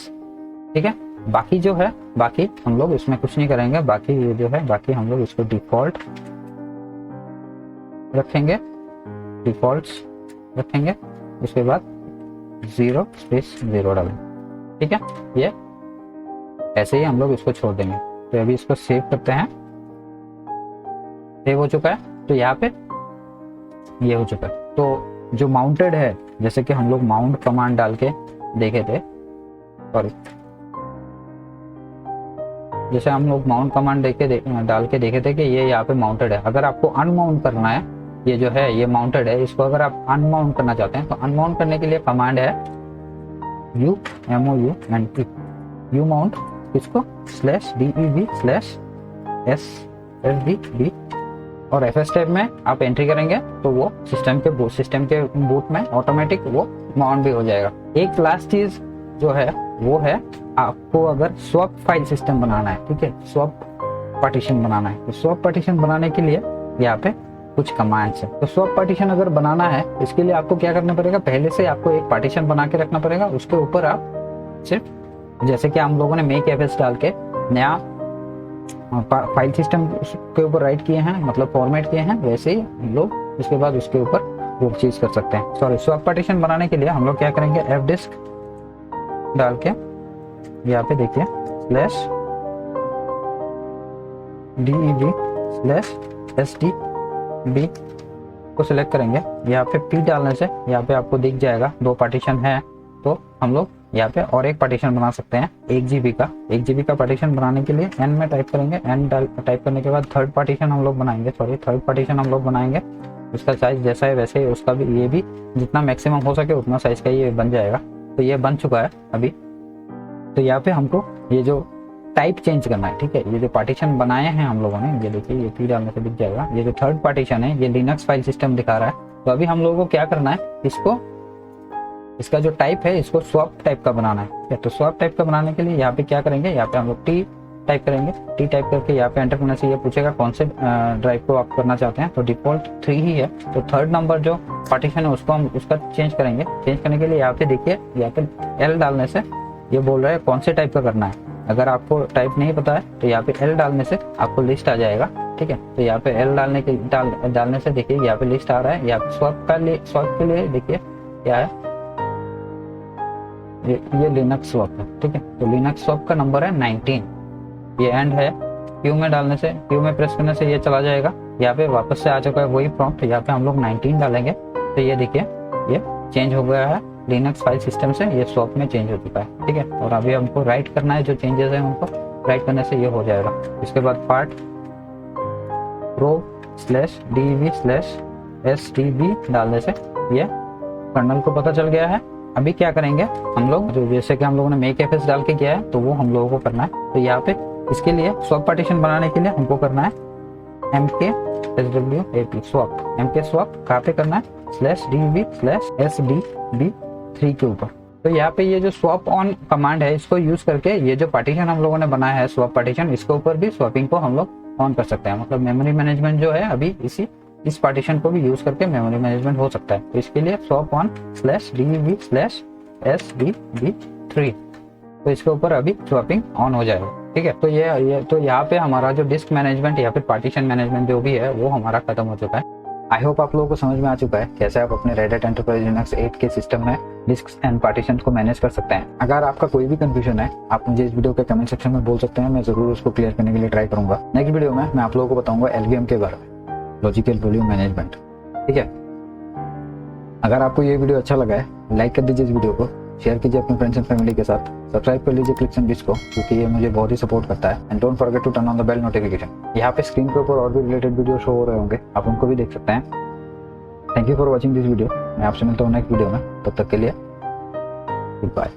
ठीक है। बाकी जो है, बाकी हम लोग इसमें कुछ नहीं करेंगे, बाकी ये जो है, बाकी हम लोग इसको डिफॉल्ट रखेंगे, डिफॉल्ट्स रखेंगे, उसके बाद 0 डालेंगे, ठीक है। ये ऐसे ही हम लोग इसको छोड़ देंगे। तो अभी इसको सेव करते हैं, सेव हो चुका है। तो यहाँ पे ये हो चुका है। तो जो माउंटेड है, जैसे कि हम लोग माउंट कमांड डाल के देखे थे, सॉरी, जैसे हम लोग माउंट कमांड डाल के देखे थे कि ये यहाँ पे माउंटेड है। अगर आपको अनमाउंट करना है, ये जो है ये माउंटेड है, इसको अगर आप अनमाउंट करना चाहते हैं तो अनमाउंट करने के लिए कमांड है UMOUNT, यू माउंट इसको /DEV/SSDB और FS टैब में आप एंट्री करेंगे तो वो सिस्टम के बूट में ऑटोमेटिक वो माउंट भी हो जाएगा। एक लास्ट चीज जो है वो है, आपको अगर स्वैप फाइल सिस्टम बनाना है, ठीक है, स्वैप पार्टीशन बनाना है, तो स्वैप पार्टीशन बनाने के लिए यहाँ पे कुछ कमांड्स है। तो स्वैप पार्टीशन अगर बनाना है, इसके लिए आपको क्या करना पड़ेगा, पहले से आपको एक पार्टीशन बना के रखना पड़ेगा। उसके ऊपर आप सिर्फ जैसे कि हम लोगों ने मेक FS डाल के नया फाइल सिस्टम के ऊपर राइट किए हैं, मतलब फॉर्मेट किए हैं, वैसे ही हम लोग उसके बाद उसके ऊपर वो चीज कर सकते हैं। सॉरी, स्वैप पार्टीशन बनाने के लिए हम लोग क्या करेंगे, fdisk डाल के यहाँ पे देखिए /DEV/SDB को सिलेक्ट करेंगे। यहाँ पे P डालने से यहाँ पे आपको दिख जाएगा 2 पार्टीशन है, तो हम लोग यहाँ पे और एक पार्टीशन बना सकते हैं 1 GB का। 1 GB का पार्टीशन बनाने के लिए N में टाइप करेंगे, N टाइप करने के बाद थर्ड पार्टीशन हम लोग बनाएंगे, उसका साइज जैसा है वैसे ही उसका भी, ये भी जितना मैक्सिमम हो सके उतना साइज का ये बन जाएगा। तो ये बन चुका है अभी। तो यहाँ पे हमको ये जो टाइप चेंज करना है, ठीक है। ये जो पार्टीशन बनाए हैं हम लोगों ने, ये देखिए, ये P डालने से दिख जाएगा। ये जो थर्ड पार्टीशन है ये लिनक्स फाइल सिस्टम दिखा रहा है। तो अभी हम लोगों को क्या करना है, इसका जो टाइप है इसको स्वैप टाइप का बनाना है। तो स्वैप टाइप का बनाने के लिए यहाँ पे क्या करेंगे, यहाँ पे हम लोग T टाइप करेंगे। T टाइप करके यहाँ पे एंटर करने से ये पूछेगा कौन से ड्राइव को आप करना चाहते हैं। तो डिफॉल्ट 3 ही है। तो थर्ड नंबर जो पार्टीशन है उसको हम उसका चेंज करेंगे। चेंज करने के लिए यहाँ पे देखिए, यहाँ पे L डालने से ये बोल रहा है कौन से टाइप का करना है। अगर आपको टाइप नहीं पता है तो यहाँ पे L डालने से आपको लिस्ट आ जाएगा, ठीक है। तो यहाँ पे L डालने से देखिए यहाँ पे लिस्ट आ रहा है। यहाँ पे स्वैप के लिए देखिए क्या है, ये लिनक्स स्वैप है, ठीक है। तो लिनक्स स्वैप का नंबर है 19, ये एंड है। Q में डालने से, Q में प्रेस करने से ये चला जाएगा। यहाँ पे वापस से आ चुका है वही प्रॉम्प्ट, यहाँ पे हम लोग 19 डालेंगे। तो ये देखिए ये चेंज हो गया है, लिनक्स फाइल सिस्टम से ये स्वैप में चेंज हो चुका है, ठीक है। और अभी हमको राइट करना है, जो चेंजेस है उनको राइट करने से ये हो जाएगा। इसके बाद पार्ट pro/dev/sdb डालने से ये कर्नल को पता चल गया है। अभी क्या करेंगे हम लोग, जो जैसे कि हम लोगों ने मेक FS डाल के किया है तो वो हम लोगों को करना है। तो यहाँ पे इसके लिए स्वैप पार्टीशन बनाने के लिए हमको करना है mk-swap स्वैप। mk swap कहाँ पे करना है, /dev/sdb3 के ऊपर। तो यहाँ पे ये जो स्वैप ऑन कमांड है इसको यूज करके ये जो पार्टीशन हम लोगों ने बनाया है स्वैप पार्टीशन, इसके ऊपर भी स्वैपिंग को हम लोग ऑन कर सकते हैं। मतलब मेमोरी मैनेजमेंट जो है अभी इस पार्टीशन को भी यूज करके मेमोरी मैनेजमेंट हो सकता है। तो इसके लिए स्वैप ऑन /dev/sdb3, तो इसके ऊपर अभी स्वैपिंग ऑन हो जाएगा, ठीक है। तो ये तो यहाँ पे हमारा जो डिस्क मैनेजमेंट या फिर पार्टीशन मैनेजमेंट जो भी है वो हमारा खत्म हो चुका है। आई होप आप लोगों को समझ में आ चुका है कैसे आप अपने रेड हैट एंटरप्राइज लिनक्स 8 के सिस्टम में डिस्क एंड पार्टीशन को मैनेज कर सकते हैं। अगर आपका कोई भी कंफ्यूजन है आप मुझे इस वीडियो के कमेंट सेक्शन में बोल सकते हैं, मैं जरूर उसको क्लियर करने के लिए ट्राई करूंगा। नेक्स्ट वीडियो में मैं आप लोगों को बताऊंगा LVM के बारे में, लॉजिकल वॉल्यूम मैनेजमेंट, ठीक है। अगर आपको ये वीडियो अच्छा लगा है लाइक कर दीजिए इस वीडियो को, शेयर कीजिए अपने फ्रेंड्स एंड फैमिली के साथ, सब्सक्राइब कर लीजिए क्लिक्स एंड बिट्स को, क्योंकि ये मुझे बहुत ही सपोर्ट करता है। And don't forget to turn on the bell notification. यहाँ पे स्क्रीन के ऊपर और भी रिलेटेड वीडियो शो हो रहे होंगे, आप उनको भी देख सकते हैं। Thank you for watching this video. मैं आपसे मिलता हूँ नेक्स्ट वीडियो में, तब तक के लिए गुड बाय।